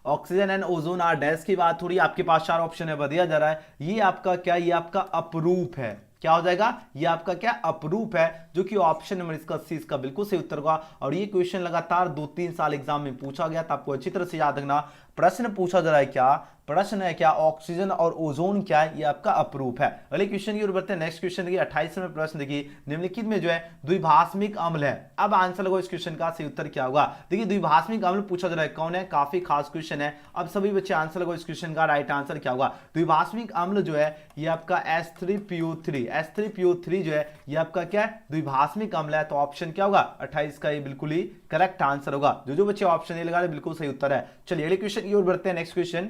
A: Oxygen and ozone are dash की बात हो रही है, आपके पास 4 ऑप्शन है, दिया जा रहा है। ये आपका क्या, ये आपका अपरूप है, क्या हो जाएगा, ये आपका क्या अपरूप है, जो कि ऑप्शन नंबर इसका सी इसका बिल्कुल सही उत्तर होगा। और ये क्वेश्चन लगातार 2-3 साल एग्जाम में पूछा गया था, आपको अच्छी तरह से याद रखना। प्रश्न पूछा जा रहा है क्या, प्रश्न है क्या ऑक्सीजन और ओजोन क्या है, ये आपका अपरूप है। अगले क्वेश्चन की ओर बढ़ते हैं। नेक्स्ट क्वेश्चन देखिए 28 में प्रश्न देखिए, निम्नलिखित में जो है द्विभाषमिक अम्ल है। अब आंसर लगो इस क्वेश्चन का, सही उत्तर क्या होगा। देखिए द्विभाषमिक अम्ल पूछा जा रहा है, कौन है, काफी खास क्वेश्चन है। अब सभी बच्चे आंसर लगो इस क्वेश्चन का, राइट आंसर क्या होगा। द्विभाषमिक अम्ल जो है ये आपका H3PO3 जो है ये आपका क्या है, द्विभाषमिक अम्ल है। तो ऑप्शन क्या होगा 28 का, ये बिल्कुल ही करेक्ट आंसर होगा। जो बच्चे ऑप्शन ए लगा रहे बिल्कुल सही उत्तर है। चलिए अगले क्वेश्चन की ओर बढ़ते हैं। नेक्स्ट क्वेश्चन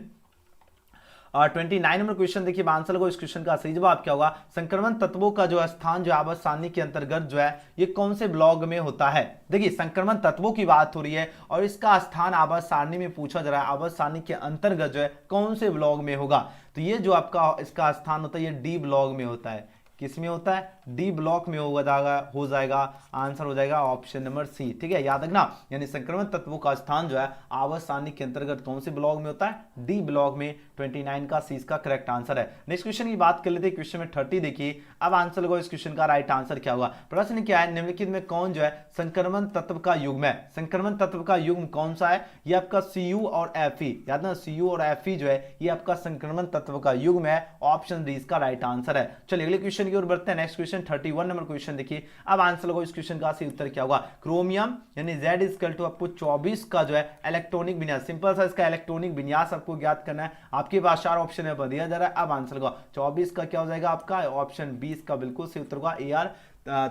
A: 29 नंबर क्वेश्चन देखिए, आंसर लगो इस क्वेश्चन का, सही जवाब क्या होगा। संक्रमण तत्वों का जो स्थान जो आवर्त सारणी के अंतर्गत जो है ये कौन से ब्लॉक में होता है। देखिए संक्रमण तत्वों की बात हो रही है और इसका स्थान आवर्त सारणी में पूछा जा रहा है, आवर्त सारणी के अंतर्गत जो है कौन से ब्लॉक में होगा। तो ये जो आपका इसका स्थान होता है ये डी ब्लॉक में होता है। किस में होता है, डी ब्लॉक में हो जाएगा। आंसर हो जाएगा ऑप्शन नंबर सी, ठीक है, याद रखना। यानी संक्रमण तत्वों का स्थान जो है आवर्त सारणी के अंतर्गत कौन से ब्लॉक में होता है, डी ब्लॉक में। 29 का सी इसका करेक्ट आंसर है। नेक्स्ट क्वेश्चन की बात कर लेते हैं। क्वेश्चन में 30 देखिए, अब आंसर लगाओ इस क्वेश्चन का, राइट आंसर क्या होगा। प्रश्न क्या है, निम्नलिखित में कौन जो है संक्रमण तत्व का युग्म है। संक्रमण तत्व का युग्म कौन सा है, ये आपका Cu और Fe, याद ना Cu और Fe जो है ये आपका संक्रमण तत्व का युग्म है। ऑप्शन डी इसका राइट आंसर है। चलिए अगले क्वेश्चन की ओर बढ़ते हैं। नेक्स्ट क्वेश्चन 31 नंबर क्वेश्चन देखिए, अब आंसर लगाओ इस क्वेश्चन का, सही उत्तर क्या होगा। क्रोमियम यानी Z इक्वल टू आपको 24 का जो है इलेक्ट्रॉनिक विन्यास, सिंपल सा इसका इलेक्ट्रॉनिक विन्यास आपको ज्ञात करना है। आपके पास 4 ऑप्शन है, दिया जा रहा है। अब आंसर लगाओ 24 का क्या हो जाएगा आपका, ऑप्शन 20 का बिल्कुल सही उत्तर होगा। AR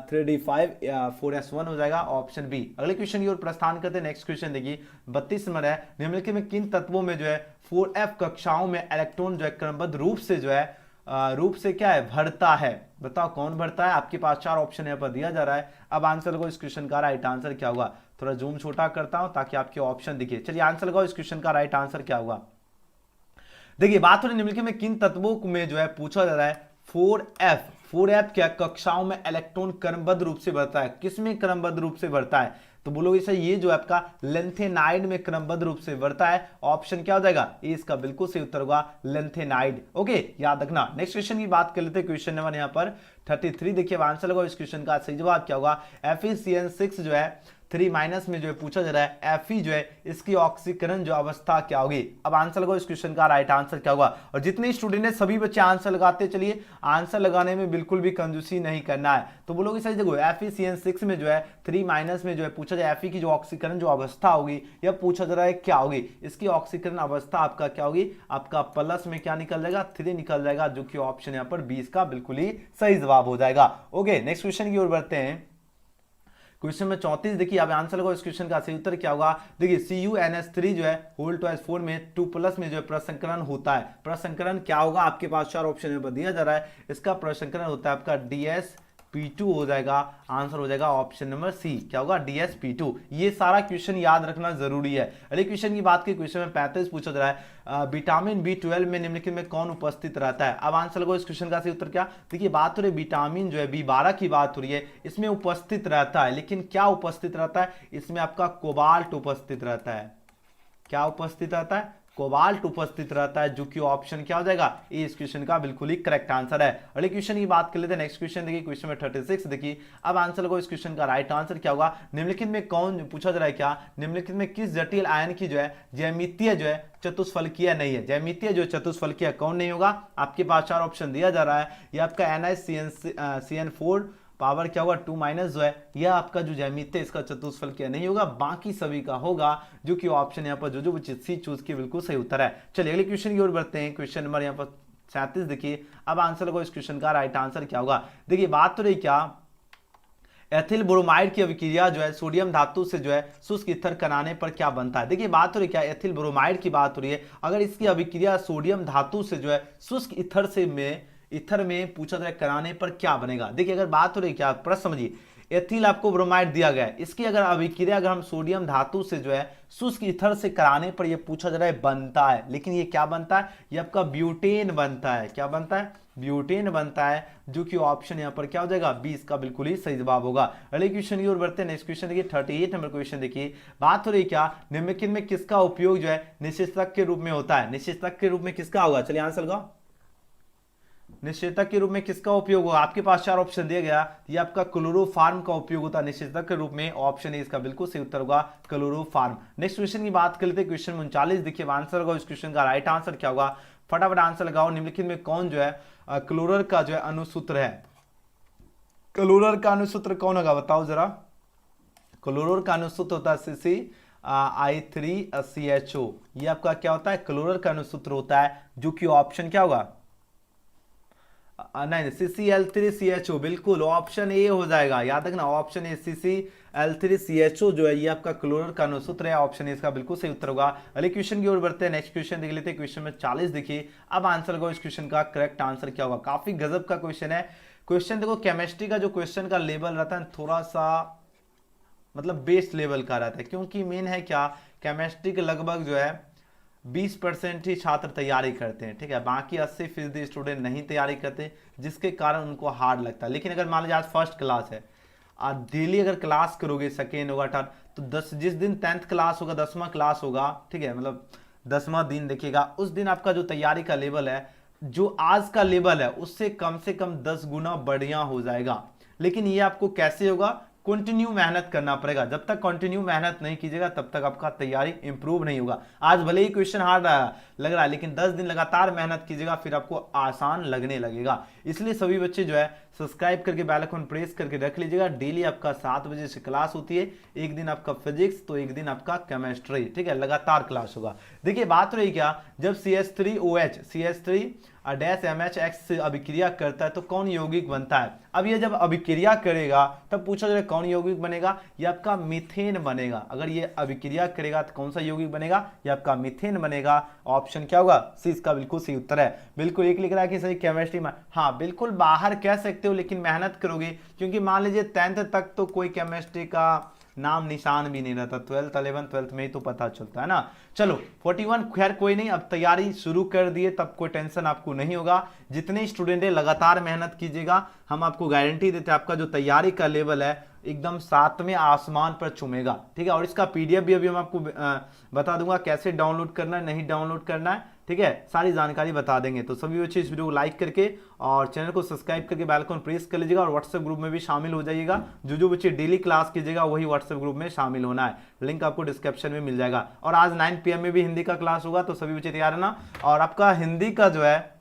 A: 3D5 4S1 हो जाएगा, ऑप्शन बी। अगले क्वेश्चन की ओर प्रस्थान करते हैं। नेक्स्ट क्वेश्चन देखिए 32 नंबर है, निम्नलिखित में किन तत्वों में जो है 4f कक्षाओं में इलेक्ट्रॉन जो है क्रमबद्ध रूप से जो है रूप से क्या है भरता है। बताओ कौन भरता है। आपके पास 4 ऑप्शन यहाँ पर दिया जा रहा है। अब आंसर लगाओ इस क्वेश्चन का, राइट आंसर क्या होगा। थोड़ा जूम छोटा करता हूं ताकि आपके ऑप्शन दिखे। चलिए आंसर लगाओ इस क्वेश्चन का, राइट आंसर क्या होगा। देखिए बात हो रही निम्नलिखित में किन तत्वों में जो है पूछा जा रहा है 4f क्या कक्षाओं में इलेक्ट्रॉन क्रमबद्ध रूप से भरता है। किसमें क्रमबद्ध रूप से भरता है, तो बोलोगे सर ये जो आपका लेंथेनाइड में क्रमबद्ध रूप से भरता है। ऑप्शन क्या हो जाएगा, ए इसका बिल्कुल सही उत्तर होगा लेंथेनाइड। ओके याद रखना। नेक्स्ट क्वेश्चन की बात कर लेते हैं। क्वेश्चन नंबर यहाँ पर 33 देखिए, आंसर लगाओ इस क्वेश्चन का, सही जवाब क्या होगा। FeCN6 जो है 3- में जो है पूछा जा रहा है, Fe जो है इसकी ऑक्सीकरण जो अवस्था क्या होगी। अब आंसर लगाओ इस क्वेश्चन का, राइट आंसर क्या होगा। और जितने स्टूडेंट है सभी बच्चे आंसर लगाते चलिए, आंसर लगाने में बिल्कुल भी कंजूसी नहीं करना है। तो बोलोगे सही जगह FeCN6 में जो है 3- में जो है पूछा जाए Fe की जो ऑक्सीकरण जो अवस्था होगी, यह पूछा जा रहा है क्या होगी। इसकी ऑक्सीकरण अवस्था आपका क्या होगी, आपका प्लस में क्या निकल जाएगा 3 निकल जाएगा, जो कि ऑप्शन यहाँ पर 20 का बिल्कुल ही सही जवाब हो जाएगा। ओके नेक्स्ट क्वेश्चन की ओर बढ़ते हैं। क्वेश्चन में 34 देखिए, अब आंसर लगाओ इस क्वेश्चन का, सही उत्तर क्या होगा। देखिए CuNH3 जो है H4 में 2+ में जो है प्रसंकरण होता है। प्रसंकरण क्या होगा, आपके पास 4 ऑप्शन में दिया जा रहा है। इसका प्रसंकरण होता है आपका DsP2 हो जाएगा। आंसर हो जाएगा ऑप्शन नंबर सी, क्या होगा DsP2। ये सारा क्वेश्चन याद रखना जरूरी है। अगले क्वेश्चन की बात की, क्वेश्चन में 35 पूछा जा रहा है, विटामिन B12 में निम्नलिखित में कौन उपस्थित रहता है। अब आंसर लगाओ इस क्वेश्चन का, सही उत्तर क्या। देखिए बात हो रही विटामिन जो है B12 की बात हो रही है, इसमें उपस्थित रहता है, लेकिन क्या उपस्थित रहता है, इसमें आपका कोबाल्ट उपस्थित रहता है। क्या उपस्थित रहता है, कोबाल्ट उपस्थित रहता है, जो कि ऑप्शन क्या हो जाएगा ए इस क्वेश्चन का बिल्कुल ही करेक्ट आंसर है। अगले क्वेश्चन की बात कर लेते हैं। नेक्स्ट क्वेश्चन देखिए, क्वेश्चन में 36 देखिए, अब आंसर लगाओ इस क्वेश्चन का, राइट आंसर क्या होगा। निम्नलिखित में कौन पूछा जा रहा है, क्या निम्नलिखित में किस जटिल आयन की जो है ज्यामितीय जो है चतुष्फलकीय नहीं है। ज्यामितीय जो चतुष्फलकीय कौन नहीं होगा। आपके पास 4 ऑप्शन दिया जा रहा है। ये आपका NiCN4 पावर क्या होगा 2 माइनस जो है यह आपका जो ज्यामिति है इसका चतुष्फल क्या नहीं होगा, बाकी सभी का होगा, जो कि ऑप्शन यहाँ पर जो सी चूज की बिल्कुल सही उत्तर है। चलिए अगले क्वेश्चन की ओर बढ़ते हैं। क्वेश्चन नंबर यहाँ पर 37 देखिए। अब आंसर को इस क्वेश्चन का राइट आंसर क्या होगा। देखिए बात तो रही क्या, एथिल ब्रोमाइड की अभिक्रिया जो है सोडियम धातु से जो है शुष्क ईथर कराने पर क्या बनता है। देखिए बात हो रही क्या, एथिल ब्रोमाइड की बात हो रही है। अगर इसकी अभिक्रिया सोडियम धातु से जो है शुष्क ईथर से ईथर में पूछा जाए कराने पर क्या बनेगा। देखिए अगर बात हो रही क्या, प्रश्न समझिए, एथिल आपको ब्रोमाइड दिया गया है, इसकी अगर अभिक्रिया अगर हम सोडियम धातु से जो है शुष्क ईथर से कराने पर यह पूछा जा रहा है बनता है, लेकिन ये क्या बनता है, ये आपका ब्यूटेन बनता है। क्या बनता है, ब्यूटेन बनता है, जो कि ऑप्शन यहाँ पर क्या हो जाएगा 20 का बिल्कुल ही सही जवाब होगा। अगले क्वेश्चन की ओर बढ़ते हैं। नेक्स्ट क्वेश्चन देखिए 38 नंबर क्वेश्चन देखिए। बात हो रही क्या, निम्नलिखित में किसका उपयोग जो है निषेधक के रूप में होता है। निषेधक के रूप में किसका होगा, चलिए आंसर लगाओ। निषेधक के रूप में किसका उपयोग होगा, आपके पास 4 ऑप्शन दिया गया, ये आपका क्लोरोफार्म का उपयोग होता है निषेधक के रूप में। ऑप्शन ए इसका बिल्कुल सही उत्तर होगा क्लोरोफार्म। नेक्स्ट क्वेश्चन की बात कर लेते हैं। क्वेश्चन 39 देखिए आंसर होगा इस क्वेश्चन का राइट आंसर क्या होगा, फटाफट आंसर लगाओ। निम्नलिखित में कौन जो है क्लोरर का जो है अनुसूत्र है, क्लोरर का अनुसूत्र कौन होगा बताओ जरा। क्लोरर का अनुसूत्र होता है CCI3CHO, ये आपका क्या होता है, क्लोरर का अनुसूत्र होता है, जो कि ऑप्शन क्या होगा, नहीं CCl3CHO, बिल्कुल ऑप्शन ए हो जाएगा, याद रखना ऑप्शन ए CCl3CHO जो है ये आपका क्लोरर का अनुसूत्र है। ऑप्शन ए इसका बिल्कुल सही उत्तर होगा। अगले क्वेश्चन की ओर बढ़ते हैं। नेक्स्ट क्वेश्चन देख लेते हैं। क्वेश्चन में 40 देखिए। अब आंसर को इस क्वेश्चन का करेक्ट आंसर क्या होगा। काफी गजब का क्वेश्चन है। क्वेश्चन देखो केमिस्ट्री का जो क्वेश्चन का लेवल रहता है थोड़ा सा मतलब बेस लेवल का रहता है, क्योंकि मेन है क्या, केमिस्ट्री के लगभग जो है 20% ही छात्र तैयारी करते हैं, ठीक है, बाकी 80% स्टूडेंट नहीं तैयारी करते, जिसके कारण उनको हार्ड लगता है। लेकिन अगर मान लीजिए आज फर्स्ट क्लास है, आज डेली अगर क्लास करोगे, सेकेंड होगा थर्ड, तो 10 जिस दिन 10th क्लास होगा, 10वां क्लास होगा, ठीक है, मतलब 10वां दिन देखिएगा, उस दिन आपका जो तैयारी का लेवल है, जो आज का लेवल है उससे कम से कम 10 गुना बढ़िया हो जाएगा। लेकिन ये आपको कैसे होगा, कंटिन्यू मेहनत करना पड़ेगा। जब तक कंटिन्यू मेहनत नहीं कीजिएगा तब तक आपका तैयारी इंप्रूव नहीं होगा। आज भले ही क्वेश्चन हार्ड लग रहा है, लेकिन 10 दिन लगातार मेहनत कीजिएगा, फिर आपको आसान लगने लगेगा। इसलिए सभी बच्चे जो है सब्सक्राइब करके बेल आइकन प्रेस करके रख लीजिएगा। डेली आपका 7 बजे से क्लास होती है, एक दिन आपका फिजिक्स तो एक दिन आपका केमिस्ट्री, ठीक है, लगातार क्लास होगा। देखिए बात रही क्या, जब CH3OH CH3-MHX से अभिक्रिया करता है तो कौन यौगिक बनता है। अब ये जब अभिक्रिया करेगा तब पूछा जाए कौन यौगिक बनेगा, ये आपका मीथेन बनेगा। अगर ये अभिक्रिया करेगा तो कौन सा यौगिक बनेगा, ये आपका मीथेन बनेगा। ऑप्शन क्या होगा, सी इसका बिल्कुल सही उत्तर है। बिल्कुल एक लिख रहा है कि सही केमिस्ट्री में, हाँ बिल्कुल बाहर कह सकते हो, लेकिन मेहनत करोगे, क्योंकि मान लीजिए 10th तक तो कोई केमिस्ट्री का नाम निशान भी नहीं रहता, 12th 11th 12th में ही तो पता चलता है ना। चलो 41 खैर कोई नहीं, अब तैयारी शुरू कर दिए तब कोई टेंशन आपको नहीं होगा। जितने स्टूडेंट है लगातार मेहनत कीजिएगा, हम आपको गारंटी देते हैं आपका जो तैयारी का लेवल है एकदम 7वें आसमान पर चुमेगा, ठीक है। और इसका PDF भी अभी हम आपको बता दूंगा कैसे डाउनलोड करना है, नहीं डाउनलोड करना है, ठीक है, सारी जानकारी बता देंगे। तो सभी बच्चे इस वीडियो को लाइक करके और चैनल को सब्सक्राइब करके बेल आइकन प्रेस कर लीजिएगा और व्हाट्सएप ग्रुप में भी शामिल हो जाइएगा। जो बच्चे डेली क्लास कीजिएगा वही व्हाट्सएप ग्रुप में शामिल होना है, लिंक आपको डिस्क्रिप्शन में मिल जाएगा। और आज 9 PM में भी हिंदी का क्लास होगा, तो सभी बच्चे तैयार है ना। और आपका हिंदी का जो है,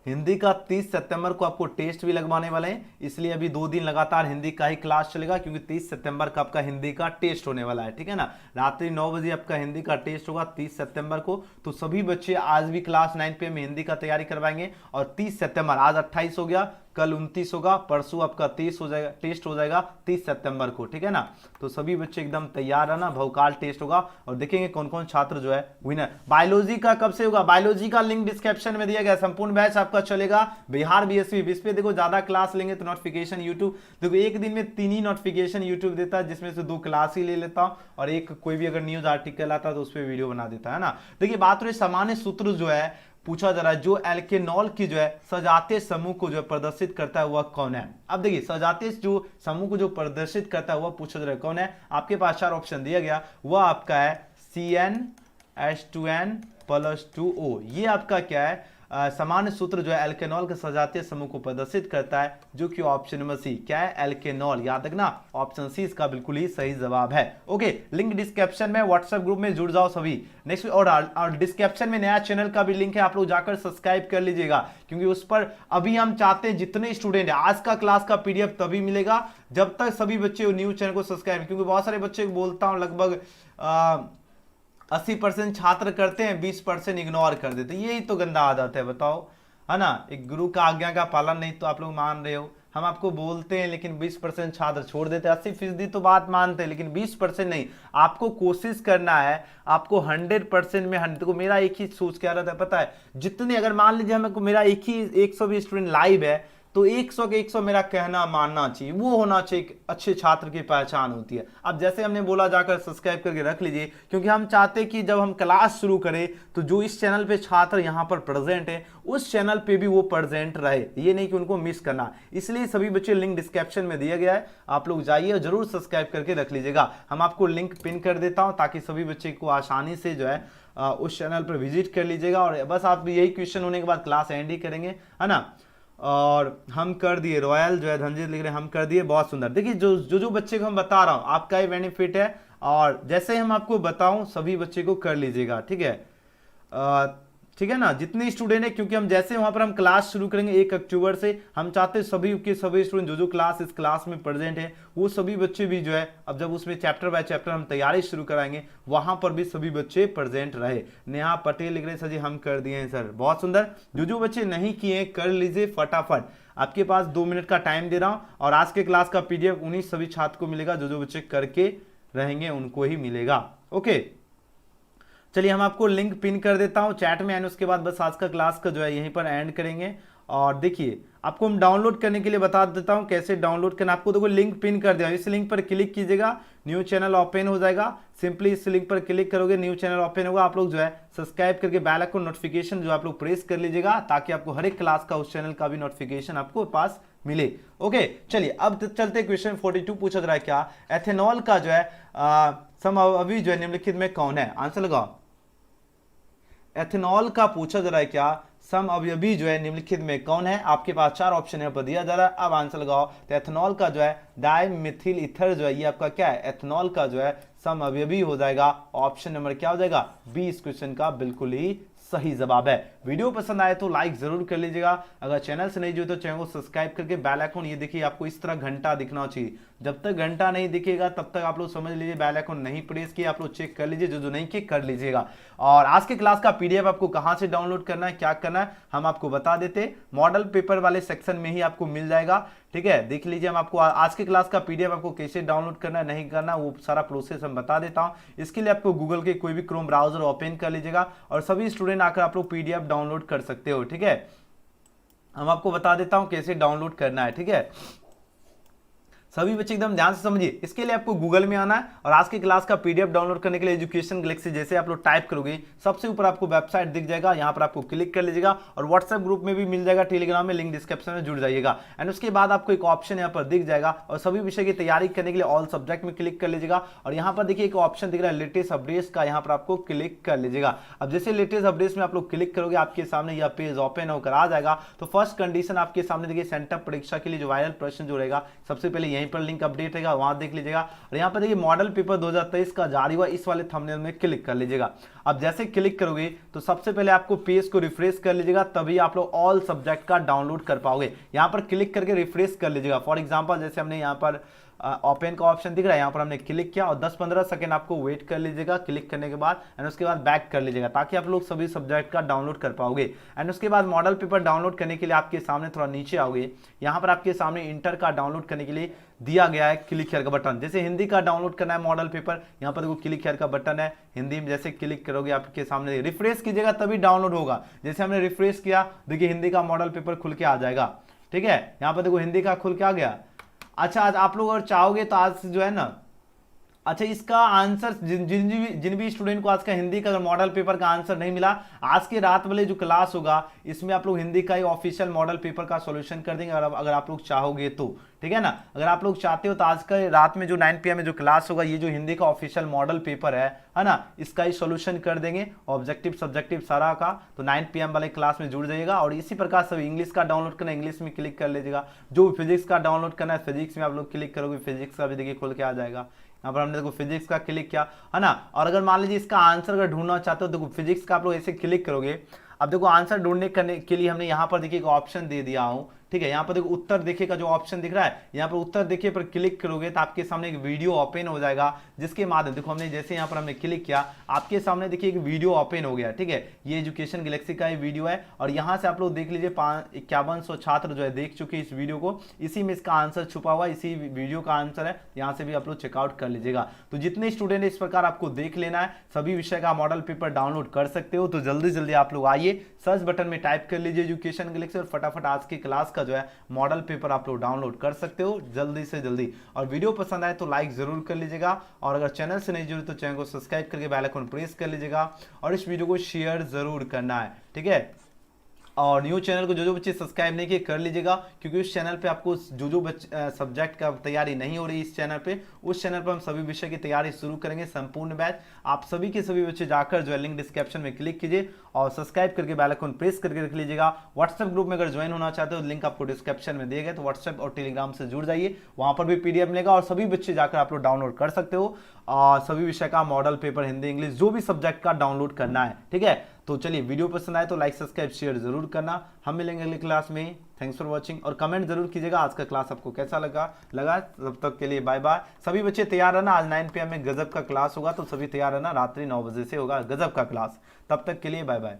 A: हिंदी का 30 सितंबर को आपको टेस्ट भी लगवाने वाले हैं, इसलिए अभी 2 दिन लगातार हिंदी का ही क्लास चलेगा, क्योंकि 30 सितंबर का आपका हिंदी का टेस्ट होने वाला है, ठीक है ना। रात्रि 9 बजे आपका हिंदी का टेस्ट होगा 30 सितंबर को। तो सभी बच्चे आज भी क्लास 9 PM में हिंदी का तैयारी करवाएंगे। और 30 सितंबर, आज 28 हो गया, कल 29 होगा, परसों आपका 30 हो जाएगा, टेस्ट हो जाएगा 30 सितंबर को, ठीक है ना। तो सभी बच्चे एकदम तैयार रहना, भवकाल टेस्ट होगा और देखेंगे कौन कौन छात्र जो है विनर। बायोलॉजी का कब से होगा, बायोलॉजी का लिंक डिस्क्रिप्शन में दिया गया। संपूर्ण बैच आपका चलेगा बिहार BSV। इस पे देखो ज्यादा क्लास लेंगे तो नोटिफिकेशन यूट्यूब देखो एक दिन में 3 ही नोटिफिकेशन यूट्यूब देता है, जिसमें से 2 क्लास ही ले लेता हूं और एक कोई भी अगर न्यूज आर्टिकल आता है तो उस पर वीडियो बना देता है ना। देखिए बात रही सामान्य सूत्र जो है पूछा जा रहा है, जो एल्केनॉल की जो है सजातीय समूह को जो प्रदर्शित करता है वह कौन है। अब देखिए सजातीय जो समूह को जो प्रदर्शित करता है वह पूछा जा रहा है कौन है। आपके पास 4 ऑप्शन दिया गया, वह आपका है CnH2n+2O। ये आपका क्या है, सामान्य सूत्र जो है एल्केनॉल के सजातीय समूह को प्रदर्शित करता है, जो कि ऑप्शन नंबर सी क्या है, एल्केनॉल। याद रखना ऑप्शन सी इसका बिल्कुल ही सही जवाब है। ओके, लिंक डिस्क्रिप्शन में, व्हाट्सएप ग्रुप में जुड़ जाओ सभी। नेक्स्ट और डिस्क्रिप्शन में नया चैनल का भी लिंक है, आप लोग जाकर सब्सक्राइब कर लीजिएगा, क्योंकि उस पर अभी हम चाहते हैं जितने स्टूडेंट है, आज का क्लास का पीडीएफ तभी मिलेगा जब तक सभी बच्चे न्यू चैनल को सब्सक्राइब, क्योंकि बहुत सारे बच्चे को बोलता हूं लगभग 80% छात्र करते हैं, 20% इग्नोर कर देते हैं। यही तो गंदा आदत है, बताओ, है ना। एक गुरु का आज्ञा का पालन नहीं तो आप लोग मान रहे हो। हम आपको बोलते हैं लेकिन 20% छात्र छोड़ देते हैं। 80% तो बात मानते हैं लेकिन 20% नहीं। आपको कोशिश करना है, आपको 100% में 100 को। मेरा एक ही सोच क्या रहता है पता है, जितने अगर मान लीजिए हमें मेरा एक ही 100 भी स्टूडेंट लाइव है तो 100 के 100 मेरा कहना मानना चाहिए, वो होना चाहिए। अच्छे छात्र की पहचान होती है। अब जैसे हमने बोला जाकर सब्सक्राइब करके रख लीजिए, क्योंकि हम चाहते हैं कि जब हम क्लास शुरू करें तो जो इस चैनल पे छात्र यहाँ पर प्रेजेंट है उस चैनल पे भी वो प्रेजेंट रहे, ये नहीं कि उनको मिस करना। इसलिए सभी बच्चे लिंक डिस्क्रिप्शन में दिया गया है, आप लोग जाइए और जरूर सब्सक्राइब करके रख लीजिएगा। हम आपको लिंक पिन कर देता हूँ ताकि सभी बच्चे को आसानी से जो है उस चैनल पर विजिट कर लीजिएगा। और बस आप यही क्वेश्चन होने के बाद क्लास एंड ही करेंगे, है ना। और हम कर दिए, रॉयल जो है धनजीत लिख रहे हैं हम कर दिए, बहुत सुंदर। देखिए जो बच्चे को हम बता रहा हूं आपका ही बेनिफिट है, और जैसे हम आपको बताऊं सभी बच्चे को कर लीजिएगा, ठीक है। ठीक है ना, जितने स्टूडेंट है, क्योंकि हम जैसे वहां पर हम क्लास शुरू करेंगे 1 अक्टूबर से, हम चाहते हैं सभी के सभी स्टूडेंट जो क्लास इस क्लास में प्रेजेंट है वो सभी बच्चे भी जो है, अब जब उसमें चैप्टर बाय चैप्टर हम तैयारी शुरू कराएंगे वहां पर भी सभी बच्चे प्रेजेंट रहे। नेहा पटेल लिख रहे सर जी हम कर दिए हैं सर, बहुत सुंदर। जो बच्चे नहीं किए कर लीजिए फटाफट, आपके पास 2 मिनट का टाइम दे रहा हूं। और आज के क्लास का पीडीएफ उन्हीं सभी छात्र को मिलेगा जो बच्चे करके रहेंगे उनको ही मिलेगा। ओके, चलिए हम आपको लिंक पिन कर देता हूं चैट में, एंड उसके बाद बस आज का क्लास का जो है यहीं पर एंड करेंगे। और देखिए आपको हम डाउनलोड करने के लिए बता देता हूं कैसे डाउनलोड करना। आपको देखो लिंक पिन कर दिया, इस लिंक पर क्लिक कीजिएगा, न्यू चैनल ओपन हो जाएगा। सिंपली इस लिंक पर क्लिक करोगे, न्यू चैनल ओपन होगा। आप लोग जो है सब्सक्राइब करके बेल आइकन नोटिफिकेशन जो आप लोग प्रेस कर लीजिएगा, ताकि आपको हर एक क्लास का उस चैनल का भी नोटिफिकेशन आपको पास मिले। ओके, चलिए अब चलते क्वेश्चन 42 पूछा जा रहा है क्या, एथेनॉल का जो है समअवयवी जो है निम्नलिखित में कौन है। आंसर लगाओ। एथेनॉल का पूछा जा रहा है क्या, समअवयवी जो है निम्नलिखित में कौन है। आपके पास 4 ऑप्शन यहाँ पर दिया जा रहा है, अब आंसर लगाओ। तो एथेनॉल का जो है डाइमिथिल ईथर जो है ये आपका क्या है, एथेनॉल का जो है समअवयवी हो जाएगा। ऑप्शन नंबर क्या हो जाएगा, बी इस क्वेश्चन का बिल्कुल ही सही जवाब है। वीडियो पसंद आए तो लाइक जरूर कर लीजिएगा। अगर चैनल से नहीं जुड़े तो चैनल को सब्सक्राइब करके बेल आइकन, ये देखिए आपको इस तरह घंटा दिखना चाहिए। जब तक घंटा नहीं दिखेगा तब तक आप लोग समझ लीजिए बेल आइकन नहीं प्रेस किया। आप लोग चेक कर लीजिए, जो नहीं किए कर लीजिएगा। और आज के क्लास का पीडीएफ आपको कहां से डाउनलोड करना है, क्या करना है हम आपको बता देते, मॉडल पेपर वाले सेक्शन में ही आपको मिल जाएगा, ठीक है। देख लीजिए हम आपको आज के क्लास का पीडीएफ आपको कैसे डाउनलोड करना है नहीं करना वो सारा प्रोसेस हम बता देता हूं। इसके लिए आपको गूगल के कोई भी क्रोम ब्राउजर ओपन कर लीजिएगा और सभी स्टूडेंट आकर आप लोग पीडीएफ डाउनलोड कर सकते हो, ठीक है। हम आपको बता देता हूं कैसे डाउनलोड करना है, ठीक है। सभी बच्चे एकदम ध्यान से समझिए। इसके लिए आपको गूगल में आना है और आज की क्लास का पीडीएफ डाउनलोड करने के लिए एजुकेशन गैलेक्सी जैसे आप लोग टाइप करोगे सबसे ऊपर आपको वेबसाइट दिख जाएगा, यहाँ पर आपको क्लिक कर लीजिएगा। और व्हाट्सएप ग्रुप में भी मिल जाएगा, टेलीग्राम में लिंक डिस्क्रिप्शन में जुड़ जाइएगा। एंड उसके बाद आपको एक ऑप्शन यहाँ पर दिख जाएगा और सभी विषय की तैयारी करने के लिए ऑल सब्जेक्ट में क्लिक कर लीजिएगा। और यहाँ पर देखिए एक ऑप्शन दिख रहा है लेटेस्ट अपडेट्स का, यहाँ पर आपको क्लिक कर लीजिएगा। अब जैसे लेटेस्ट अपडेट्स में आप लोग क्लिक करोगे आपके सामने यह पेज ओपन होकर आ जाएगा। तो फर्स्ट कंडीशन आपके सामने देखिए सेंटर परीक्षा के लिए जो वायरल प्रश्न जो रहेगा सबसे पहले यहीं पर लिंक अपडेट वहां देख लीजिएगा। और यहां पर देखिए मॉडल पेपर 2023 का जारी हुआ, इस वाले थंबनेल में क्लिक कर लीजिएगा। अब जैसे क्लिक करोगे तो सबसे पहले आपको पेज को रिफ्रेश कर लीजिएगा, तभी आप लोग ऑल सब्जेक्ट का डाउनलोड कर पाओगे। यहां पर क्लिक करके रिफ्रेश कर लीजिएगा। फॉर एग्जांपल जैसे हमने यहां पर ओपन का ऑप्शन दिख रहा है, यहाँ पर हमने क्लिक किया और 10-15 सेकंड आपको वेट कर लीजिएगा क्लिक करने के बाद। एंड उसके बाद बैक कर लीजिएगा ताकि आप लोग सभी सब्जेक्ट का डाउनलोड कर पाओगे। एंड उसके बाद मॉडल पेपर डाउनलोड करने के लिए आपके सामने थोड़ा नीचे आओगे, यहाँ पर आपके सामने इंटर का डाउनलोड करने के लिए दिया गया है क्लिक हियर का बटन। जैसे हिंदी का डाउनलोड करना है मॉडल पेपर, यहाँ पर देखो क्लिक हियर का बटन है, हिंदी में जैसे क्लिक करोगे आपके सामने रिफ्रेश कीजिएगा तभी डाउनलोड होगा। जैसे हमने रिफ्रेश किया देखिए हिंदी का मॉडल पेपर खुल के आ जाएगा, ठीक है। यहाँ पर देखो हिंदी का खुल के आ गया। अच्छा आज आप लोग अगर चाहोगे तो आज जो है ना अच्छा, इसका आंसर जिन भी स्टूडेंट को आज का हिंदी का अगर मॉडल पेपर का आंसर नहीं मिला, आज के रात वाले जो क्लास होगा इसमें आप लोग हिंदी का ही ऑफिशियल मॉडल पेपर का सॉल्यूशन कर देंगे, अगर आप लोग चाहोगे तो, ठीक है ना। अगर आप लोग चाहते हो तो आज का रात में जो 9 PM में जो क्लास होगा, ये जो हिंदी का ऑफिशियल मॉडल पेपर है ना, इसका ही सॉल्यूशन कर देंगे, ऑब्जेक्टिव सब्जेक्टिव सारा का। तो 9 PM वाले क्लास में जुड़ जाइएगा। और इसी प्रकार से इंग्लिश का डाउनलोड करना, इंग्लिश में क्लिक कर लीजिएगा। जो फिजिक्स का डाउनलोड करना है, फिजिक्स में आप लोग क्लिक करोगे, फिजिक्स का भी देखिए खोल के आ जाएगा। यहाँ पर हमने देखो फिजिक्स का क्लिक किया, है ना। और अगर मान लीजिए इसका आंसर अगर ढूंढना चाहते हो, देखो फिजिक्स का आप लोग ऐसे क्लिक करोगे। अब देखो आंसर ढूंढने करने के लिए हमने यहाँ पर देखिए एक ऑप्शन दे दिया हूँ, ठीक है। यहाँ पर देखो उत्तर देखिए का जो ऑप्शन दिख रहा है, यहाँ पर उत्तर देखिए पर क्लिक करोगे तो आपके सामने एक वीडियो ओपन हो जाएगा, जिसके माध्यम देखो हमने जैसे यहाँ पर हमने क्लिक किया, आपके सामने देखिए एक वीडियो ओपन हो गया, ठीक है। ये एजुकेशन गैलेक्सी का वीडियो है और यहाँ से आप लोग देख लीजिए 5100 छात्र जो है देख चुके इस वीडियो को। इसी में इसका आंसर छुपा हुआ, इसी वीडियो का आंसर है, यहाँ से भी आप लोग चेकआउट कर लीजिएगा। तो जितने स्टूडेंट इस प्रकार आपको देख लेना है, सभी विषय का मॉडल पेपर डाउनलोड कर सकते हो। तो जल्दी जल्दी आप लोग आइए, सर्च बटन में टाइप कर लीजिए एजुकेशन गैलेक्सी और फटाफट आज की क्लास का जो है मॉडल पेपर आप लोग डाउनलोड कर सकते हो जल्दी से जल्दी। और वीडियो पसंद आए तो लाइक जरूर कर लीजिएगा, और अगर चैनल से नहीं जुड़े तो चैनल को सब्सक्राइब करके बेल आइकन प्रेस कर लीजिएगा, और इस वीडियो को शेयर जरूर करना है, ठीक है। और न्यू चैनल को जो बच्चे सब्सक्राइब नहीं किए कर लीजिएगा, क्योंकि उस चैनल पे आपको जो सब्जेक्ट का तैयारी नहीं हो रही इस चैनल पे, उस चैनल पर हम सभी विषय की तैयारी शुरू करेंगे, संपूर्ण बैच। आप सभी के सभी बच्चे जाकर जो है लिंक डिस्क्रिप्शन में क्लिक कीजिए और सब्सक्राइब करके बेल आइकन प्रेस करके रख लीजिएगा। व्हाट्सएप ग्रुप में अगर ज्वाइन होना चाहते हो, लिंक आपको डिस्क्रिप्शन में दिए गए, तो व्हाट्सएप और टेलीग्राम से जुड़ जाइए, वहां पर भी PDF मिलेगा और सभी बच्चे जाकर आप लोग डाउनलोड कर सकते हो। सभी विषय का मॉडल पेपर, हिंदी इंग्लिश जो भी सब्जेक्ट का डाउनलोड करना है, ठीक है। तो चलिए, वीडियो पसंद आए तो लाइक सब्सक्राइब शेयर जरूर करना। हम मिलेंगे अगली क्लास में। थैंक्स फॉर वॉचिंग, और कमेंट जरूर कीजिएगा आज का क्लास आपको कैसा लगा। तब तक के लिए बाय बाय। सभी बच्चे तैयार रहना, आज 9 PM में गजब का क्लास होगा, तो सभी तैयार रहना, रात्रि 9 बजे से होगा गजब का क्लास। तब तक के लिए बाय बाय।